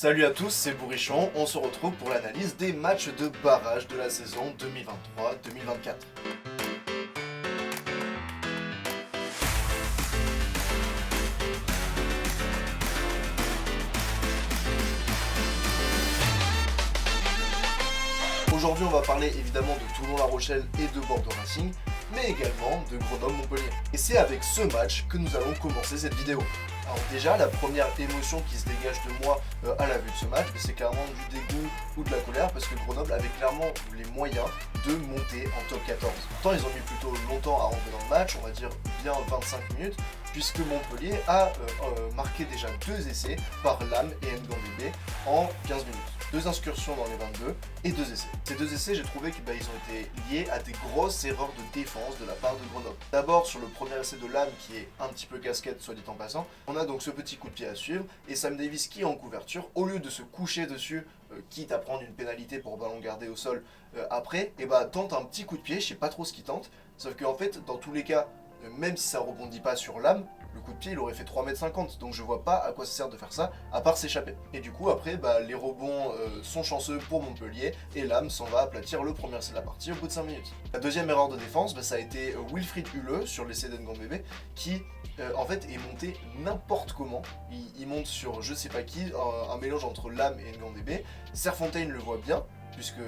Salut à tous, c'est Bourrichon, on se retrouve pour l'analyse des matchs de barrage de la saison 2023-2024. Aujourd'hui on va parler évidemment de Toulon-La Rochelle et de Bordeaux Racing, mais également de Grenoble-Montpellier. Et c'est avec ce match que nous allons commencer cette vidéo. Alors déjà, la première émotion qui se dégage de moi à la vue de ce match, c'est clairement du dégoût ou de la colère, parce que Grenoble avait clairement les moyens de monter en top 14. Pourtant, ils ont mis plutôt longtemps à rentrer dans le match, on va dire bien 25 minutes, puisque Montpellier a marqué déjà 2 essais par Lam et Ngandebe en 15 minutes. 2 incursions dans les 22 et 2 essais. Ces 2 essais, j'ai trouvé qu'ils ont été liés à des grosses erreurs de défense de la part de Grenoble. D'abord, sur le premier essai de Lam, qui est un petit peu casquette, soit dit en passant, on a donc ce petit coup de pied à suivre, et Sam Davies qui est en couverture, au lieu de se coucher dessus, quitte à prendre une pénalité pour ballon gardé au sol après, et tente un petit coup de pied, je sais pas trop ce qu'il tente, sauf qu'en fait, dans tous les cas, même si ça rebondit pas sur Lam, le coup de pied il aurait fait 3,50 m, donc je vois pas à quoi ça sert de faire ça, à part s'échapper. Et du coup après, les rebonds sont chanceux pour Montpellier, et Lam s'en va aplatir le premier essai de la partie au bout de 5 minutes. La deuxième erreur de défense, ça a été Wilfried Huleux sur l'essai d'Ngandebe, qui en fait est monté n'importe comment. Il monte sur je sais pas qui, un mélange entre Lam et Ngandebe. Serfontaine le voit bien, puisque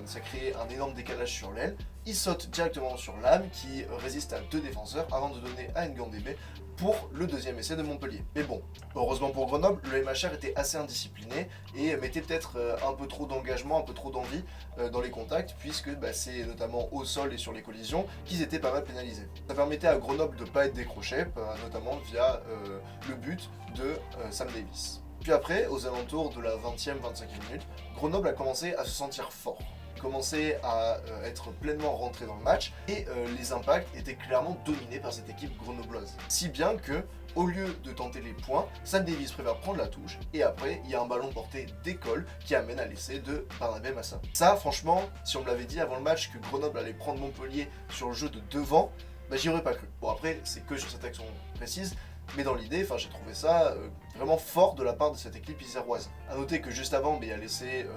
ça crée un énorme décalage sur l'aile. Il saute directement sur Lam qui résiste à 2 défenseurs avant de donner à Ngandebe pour le deuxième essai de Montpellier. Mais bon, heureusement pour Grenoble, le MHR était assez indiscipliné et mettait peut-être un peu trop d'engagement, un peu trop d'envie dans les contacts, puisque c'est notamment au sol et sur les collisions qu'ils étaient pas mal pénalisés. Ça permettait à Grenoble de ne pas être décroché, notamment via le but de Sam Davies. Puis après, aux alentours de la 20e, 25e minute, Grenoble a commencé à se sentir fort. Commençait à être pleinement rentré dans le match et les impacts étaient clairement dominés par cette équipe grenobloise. Si bien que, au lieu de tenter les points, Sam Davies préfère prendre la touche et après il y a un ballon porté d'école qui amène à l'essai de Barnabé Massa. Ça franchement, si on me l'avait dit avant le match que Grenoble allait prendre Montpellier sur le jeu de devant, j'y aurais pas cru. Bon après, c'est que sur cette action précise, mais dans l'idée, j'ai trouvé ça vraiment fort de la part de cette équipe iséroise. A noter que juste avant, il y a l'essai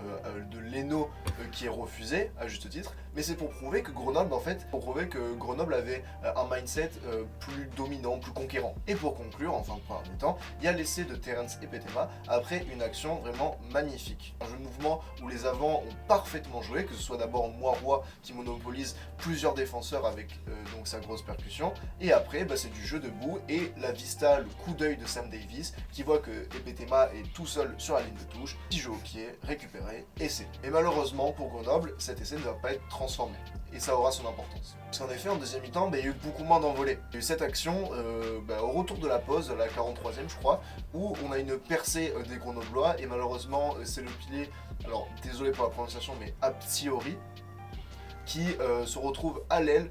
de Leno qui est refusé, à juste titre, mais c'est pour prouver que Grenoble, avait un mindset plus dominant, plus conquérant. Et pour conclure, en fin de première mi-temps, il y a l'essai de Terence Epetema après une action vraiment magnifique. Un jeu de mouvement où les avants ont parfaitement joué, que ce soit d'abord Moiroy qui monopolise plusieurs défenseurs avec donc sa grosse percussion, et après c'est du jeu debout et la vista, le coup d'œil de Sam Davies qui voit que Epetema est tout seul sur la ligne de touche, petit jeu au pied, récupéré, essai. Et malheureusement pour Grenoble, cet essai ne va pas être transformé. Et ça aura son importance. Parce qu'en effet, en deuxième mi-temps, il y a eu beaucoup moins d'envolées. Il y a eu cette action au retour de la pause, à la 43e je crois, où on a une percée des Grenoblois, et malheureusement, c'est le pilier, alors désolé pour la prononciation, mais Aptiori, qui se retrouve à l'aile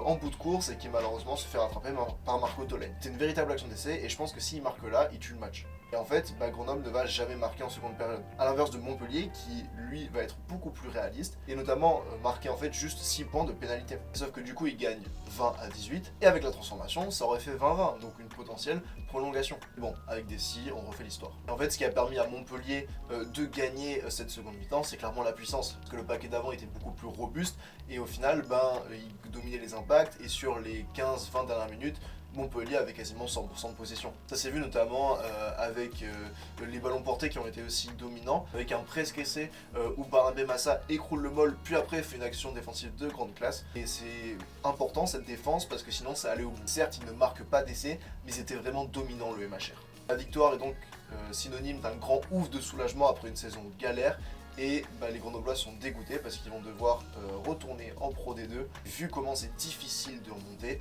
en bout de course et qui malheureusement se fait rattraper par Marco Tolaine. C'est une véritable action d'essai et je pense que s'il marque là, il tue le match. Et en fait, Grenoble ne va jamais marquer en seconde période. A l'inverse de Montpellier qui, lui, va être beaucoup plus réaliste et notamment marquer en fait juste 6 points de pénalité. Sauf que du coup, il gagne 20-18 et avec la transformation, ça aurait fait 20-20, donc une potentielle prolongation. Et bon, avec des si, on refait l'histoire. En fait, ce qui a permis à Montpellier de gagner cette seconde mi-temps, c'est clairement la puissance. Parce que le paquet d'avant était beaucoup plus robuste et au final, il dominait les impacts et sur les 15-20 dernières minutes, Montpellier avait quasiment 100% de possession. Ça s'est vu notamment avec les ballons portés qui ont été aussi dominants, avec un presque essai où Barnabé Massa écroule le mol, puis après fait une action défensive de grande classe. Et c'est important cette défense parce que sinon ça allait au bout. Certes, ils ne marquent pas d'essai, mais ils étaient vraiment dominants le MHR. La victoire est donc synonyme d'un grand ouf de soulagement après une saison galère. Et les Grenoblois sont dégoûtés parce qu'ils vont devoir retourner en Pro D2. Vu comment c'est difficile de remonter,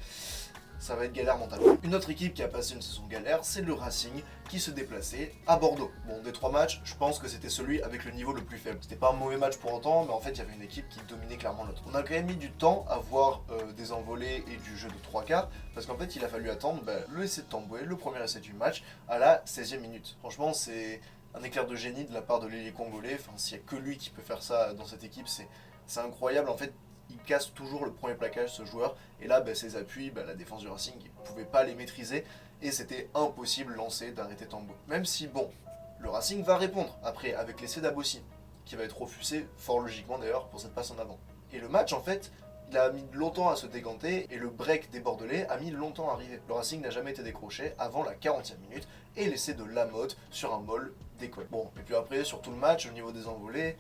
ça va être galère mentalement. Une autre équipe qui a passé une saison galère, c'est le Racing qui se déplaçait à Bordeaux. Bon, des 3 matchs, je pense que c'était celui avec le niveau le plus faible. C'était pas un mauvais match pour autant, mais en fait, il y avait une équipe qui dominait clairement l'autre. On a quand même mis du temps à voir des envolées et du jeu de 3 quarts, parce qu'en fait, il a fallu attendre le essai de Tamboué, le premier essai du match, à la 16e minute. Franchement, c'est un éclair de génie de la part de l'ailier congolais. Enfin, s'il n'y a que lui qui peut faire ça dans cette équipe, c'est incroyable. En fait, il casse toujours le premier plaquage, ce joueur. Et là, ses appuis, la défense du Racing, il ne pouvait pas les maîtriser. Et c'était impossible lancer d'arrêter Tamboué. Même si, bon, Le Racing va répondre, après, avec l'essai d'Abossi, qui va être refusé, fort logiquement d'ailleurs, pour cette passe en avant. Et le match, en fait, il a mis longtemps à se déganter, et le break des Bordelais a mis longtemps à arriver. Le Racing n'a jamais été décroché avant la 40e minute, et l'essai de Lamotte sur un molle d'école. Bon, et puis après, sur tout le match, au niveau des envolées,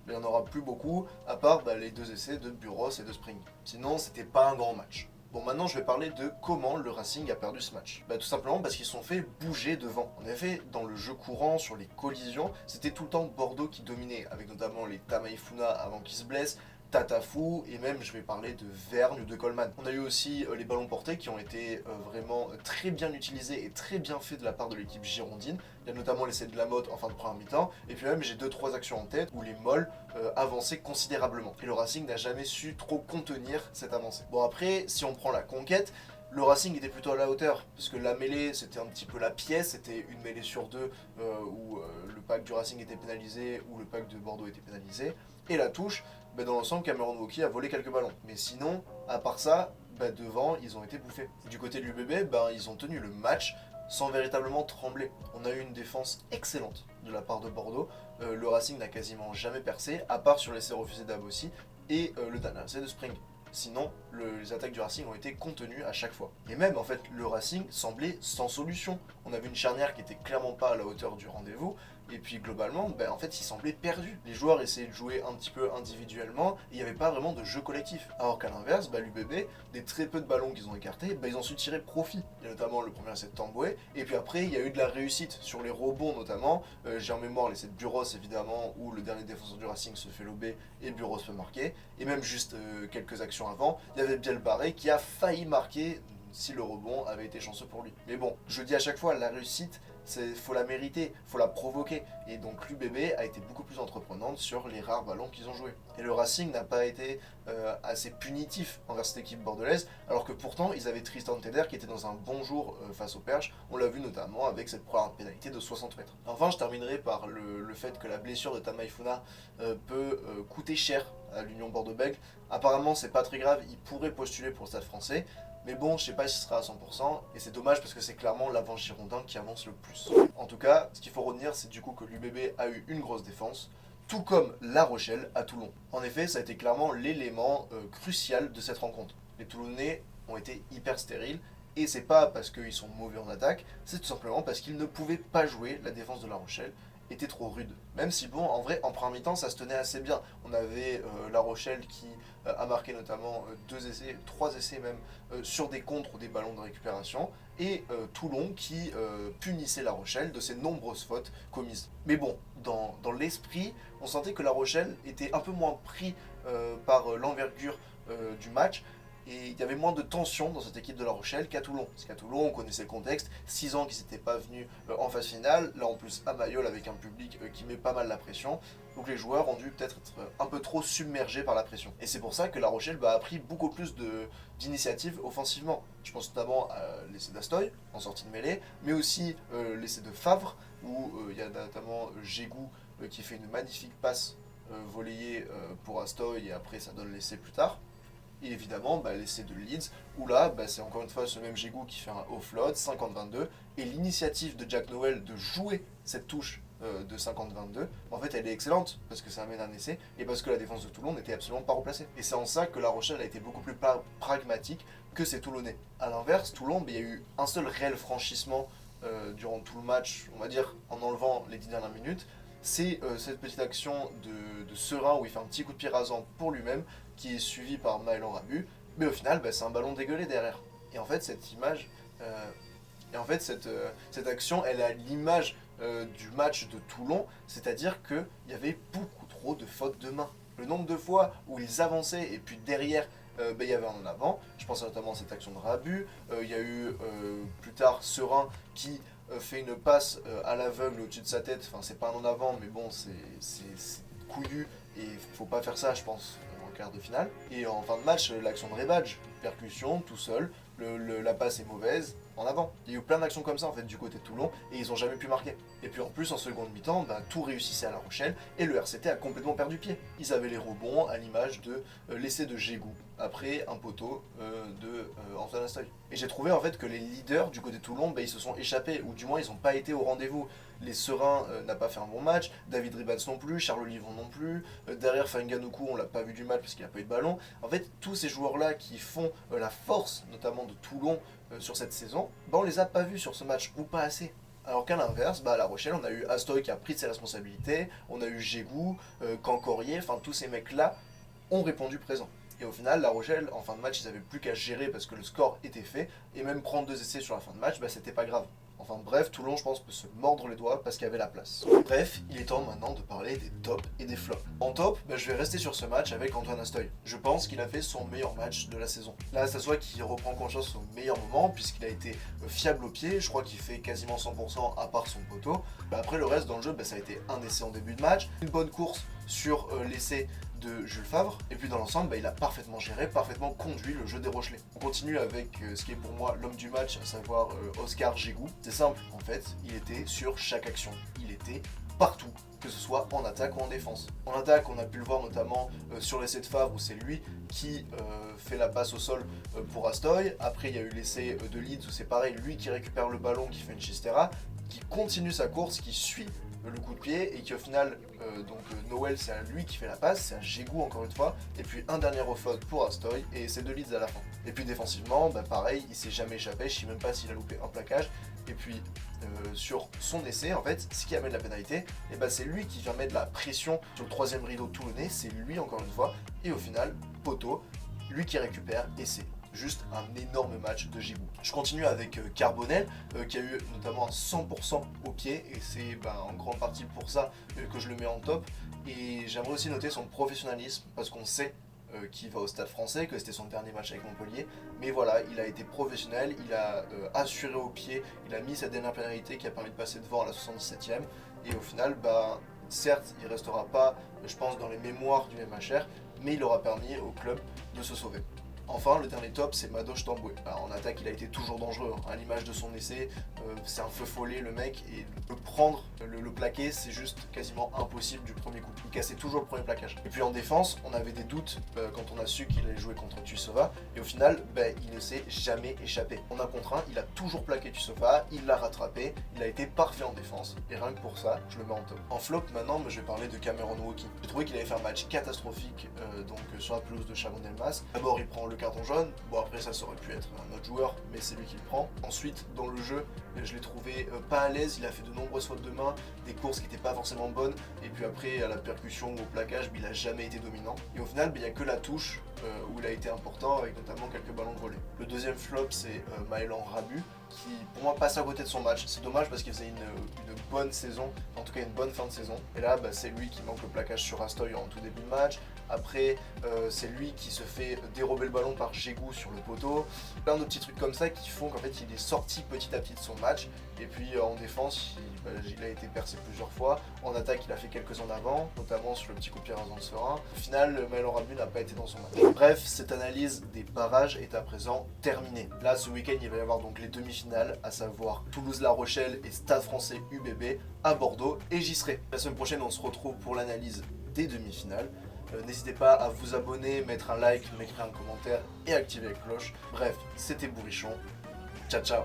il n'y en aura plus beaucoup, à part les 2 essais de Buros et de Spring. Sinon, c'était pas un grand match. Bon, maintenant je vais parler de comment le Racing a perdu ce match. Tout simplement parce qu'ils se sont fait bouger devant. En effet, dans le jeu courant, sur les collisions, c'était tout le temps Bordeaux qui dominait, avec notamment les Tamaifuna avant qu'ils se blessent, Tatafou, et même je vais parler de Vergne ou de Coleman. On a eu aussi les ballons portés qui ont été vraiment très bien utilisés et très bien faits de la part de l'équipe girondine. Il y a notamment l'essai de Lamotte en fin de première mi-temps, et puis même j'ai 2-3 actions en tête où les molles avançaient considérablement. Et le Racing n'a jamais su trop contenir cette avancée. Bon, après, si on prend la conquête, le Racing était plutôt à la hauteur, parce que la mêlée c'était un petit peu la pièce, c'était une mêlée sur deux où le pack du Racing était pénalisé, ou le pack de Bordeaux était pénalisé, et la touche, dans l'ensemble Cameron Wauquiez a volé quelques ballons. Mais sinon, à part ça, devant ils ont été bouffés. Du côté de l'UBB, ils ont tenu le match sans véritablement trembler. On a eu une défense excellente de la part de Bordeaux, le Racing n'a quasiment jamais percé, à part sur l'essai refusé d'Abossi et le dernier essai de Spring. Sinon, les attaques du Racing ont été contenues à chaque fois. Et même, en fait, le Racing semblait sans solution. On avait une charnière qui était clairement pas à la hauteur du rendez-vous. Et puis, globalement, en fait, ils semblaient perdus. Les joueurs essayaient de jouer un petit peu individuellement. Et il n'y avait pas vraiment de jeu collectif. Alors qu'à l'inverse, l'UBB, des très peu de ballons qu'ils ont écartés, ils ont su tirer profit. Il y a notamment le premier essai de Tamboué. Et puis après, il y a eu de la réussite sur les rebonds, notamment. J'ai en mémoire l'essai de Buros, évidemment, où le dernier défenseur du Racing se fait lober et Buros peut marquer. Et même juste quelques actions avant, il y avait Biel Barré qui a failli marquer si le rebond avait été chanceux pour lui. Mais bon, je dis à chaque fois, la réussite, faut la mériter, faut la provoquer. Et donc l'UBB a été beaucoup plus entreprenante sur les rares ballons qu'ils ont joués. Et le Racing n'a pas été assez punitif envers cette équipe bordelaise, alors que pourtant ils avaient Tristan Teder qui était dans un bon jour face au Perche. On l'a vu notamment avec cette première pénalité de 60 mètres. Enfin, je terminerai par le fait que la blessure de Tamaifuna peut coûter cher à l'Union Bordeaux-Bègles. Apparemment c'est pas très grave, il pourrait postuler pour le Stade français. Mais bon, je sais pas si ce sera à 100%, et c'est dommage parce que c'est clairement l'avant girondin qui avance le plus. En tout cas, ce qu'il faut retenir, c'est du coup que l'UBB a eu une grosse défense, tout comme La Rochelle à Toulon. En effet, ça a été clairement l'élément crucial de cette rencontre. Les Toulonnais ont été hyper stériles, et c'est pas parce qu'ils sont mauvais en attaque, c'est tout simplement parce qu'ils ne pouvaient pas jouer. La défense de La Rochelle était trop rude. Même si bon, en vrai, en première mi-temps, ça se tenait assez bien. On avait La Rochelle qui a marqué notamment 3 essais même, sur des contres ou des ballons de récupération, et Toulon qui punissait La Rochelle de ses nombreuses fautes commises. Mais bon, dans l'esprit, on sentait que La Rochelle était un peu moins pris par l'envergure du match, et il y avait moins de tension dans cette équipe de La Rochelle qu'à Toulon. Parce qu'à Toulon, on connaissait le contexte, 6 ans qu'ils n'étaient pas venus en phase finale, là en plus à Mayol avec un public qui met pas mal la pression. Donc les joueurs ont dû peut-être être un peu trop submergés par la pression. Et c'est pour ça que La Rochelle a pris beaucoup plus d'initiatives offensivement. Je pense notamment à l'essai d'Astoy en sortie de mêlée, mais aussi l'essai de Favre, où il y a notamment Gégou qui fait une magnifique passe volleyée pour Astoy, et après ça donne l'essai plus tard. Et évidemment, l'essai de Leeds, où là, c'est encore une fois ce même Gégou qui fait un offload, 50-22, et l'initiative de Jack Noël de jouer cette touche de 50-22, en fait, elle est excellente, parce que ça amène un essai, et parce que la défense de Toulon n'était absolument pas replacée. Et c'est en ça que La Rochelle a été beaucoup plus pragmatique que ses Toulonnais. A l'inverse, Toulon, il y a eu un seul réel franchissement durant tout le match, on va dire, en enlevant les 10 dernières minutes. C'est cette petite action de Serein où il fait un petit coup de pied rasant pour lui-même, qui est suivi par Maëlan Rabu, mais au final c'est un ballon dégueulé derrière. Et en fait cette image, cette action, elle est à l'image du match de Toulon, c'est-à-dire qu'il y avait beaucoup trop de fautes de main. Le nombre de fois où ils avançaient et puis derrière il y avait un en avant, je pense notamment à cette action de Rabu, il y a eu plus tard Serein qui fait une passe à l'aveugle au-dessus de sa tête, enfin c'est pas un en avant mais bon c'est couillu et faut pas faire ça je pense en quart de finale. Et en fin de match, l'action de Rebadge, percussion tout seul, la passe est mauvaise en avant. Il y a eu plein d'actions comme ça en fait du côté de Toulon et ils ont jamais pu marquer. Et puis en plus en seconde mi-temps, tout réussissait à La Rochelle et le RCT a complètement perdu pied. Ils avaient les rebonds à l'image de l'essai de Gégou après un poteau de Antoine Astoy. Et j'ai trouvé en fait que les leaders du côté de Toulon, ils se sont échappés ou du moins ils n'ont pas été au rendez-vous. Les Serins n'a pas fait un bon match, David Ribats non plus, Charles Olivon non plus, derrière Fanganoukou on l'a pas vu du match parce qu'il n'a pas eu de ballon. En fait tous ces joueurs là qui font la force notamment de Toulon sur cette saison, on les a pas vus sur ce match ou pas assez. Alors qu'à l'inverse, à La Rochelle, on a eu Astoy qui a pris ses responsabilités, on a eu Gégou, Cancorier, enfin tous ces mecs-là ont répondu présent. Et au final, La Rochelle, en fin de match, ils n'avaient plus qu'à gérer parce que le score était fait, et même prendre 2 essais sur la fin de match, c'était pas grave. Enfin bref, Toulon, je pense, peut se mordre les doigts parce qu'il y avait la place. Bref, il est temps maintenant de parler des tops et des flops. En top, je vais rester sur ce match avec Antoine Astoy. Je pense qu'il a fait son meilleur match de la saison. Là, ça se voit qu'il reprend confiance au meilleur moment puisqu'il a été fiable au pied. Je crois qu'il fait quasiment 100% à part son poteau. Après, le reste dans le jeu, ça a été un essai en début de match, une bonne course sur l'essai de Jules Favre, et puis dans l'ensemble, il a parfaitement géré, parfaitement conduit le jeu des Rochelais. On continue avec ce qui est pour moi l'homme du match, à savoir Oscar Gégou. C'est simple, en fait, il était sur chaque action, il était partout, que ce soit en attaque ou en défense. En attaque, on a pu le voir notamment sur l'essai de Favre, où c'est lui qui fait la passe au sol pour Astoy. Après, il y a eu l'essai de Leeds, où c'est pareil, lui qui récupère le ballon, qui fait une chistera, qui continue sa course, qui suit le coup de pied et qui au final, Noël c'est à lui qui fait la passe, c'est à Gégou encore une fois, et puis un dernier off-out pour Astoy et c'est de Leeds à la fin. Et puis défensivement, pareil, il s'est jamais échappé, je sais même pas s'il a loupé un plaquage, et puis sur son essai en fait, ce qui amène la pénalité, c'est lui qui vient mettre la pression sur le troisième rideau toulonnais, c'est lui encore une fois, et au final, poteau, lui qui récupère et c'est juste un énorme match de Gégou. Je continue avec Carbonel, qui a eu notamment un 100% au pied, et c'est en grande partie pour ça que je le mets en top. Et j'aimerais aussi noter son professionnalisme, parce qu'on sait qu'il va au Stade Français, que c'était son dernier match avec Montpellier, mais voilà, il a été professionnel, il a assuré au pied, il a mis sa dernière pénalité qui a permis de passer devant à la 77e, et au final, certes, il restera pas, je pense, dans les mémoires du MHR, mais il aura permis au club de se sauver. Enfin, le dernier top, c'est Madoche Tamboué. En attaque, il a été toujours dangereux. À l'image de son essai, c'est un feu follet le mec, et le prendre, le plaquer, c'est juste quasiment impossible du premier coup. Il cassait toujours le premier plaquage. Et puis en défense, on avait des doutes quand on a su qu'il allait jouer contre Tuisova, et au final, il ne s'est jamais échappé. En un contre un, il a toujours plaqué Tuisova, il l'a rattrapé, il a été parfait en défense, et rien que pour ça, je le mets en top. En flop, maintenant, je vais parler de Cameron Woki. J'ai trouvé qu'il avait fait un match catastrophique sur la pelouse de Chalon-Delmas. D'abord, il prend le carton jaune, après ça aurait pu être un autre joueur, mais c'est lui qui le prend. Ensuite, dans le jeu, je l'ai trouvé pas à l'aise, il a fait de nombreuses fautes de main, des courses qui n'étaient pas forcément bonnes, et puis après, à la percussion ou au plaquage, il a jamais été dominant. Et au final, il n'y a que la touche où il a été important, avec notamment quelques ballons volés. Le deuxième flop, c'est Maëlan Rabu, qui pour moi passe à côté de son match. C'est dommage parce qu'il faisait une bonne saison, en tout cas une bonne fin de saison. Et là, c'est lui qui manque le plaquage sur Astoy en tout début de match. Après, c'est lui qui se fait dérober le ballon par Gégou sur le poteau. Plein de petits trucs comme ça qui font qu'en fait, il est sorti petit à petit de son match. Et puis en défense, il a été percé plusieurs fois. En attaque, il a fait quelques en avant, notamment sur le petit coup de pied rasant de Serein. Au final, Maëlan Rabu n'a pas été dans son match. Bref, cette analyse des barrages est à présent terminée. Là, ce week-end, il va y avoir donc les demi-finales, à savoir Toulouse-La Rochelle et Stade Français UBB à Bordeaux, et j'y serai. La semaine prochaine, on se retrouve pour l'analyse des demi-finales. N'hésitez pas à vous abonner, mettre un like, m'écrire un commentaire et activer la cloche. Bref, c'était Bourrichon. Ciao, ciao.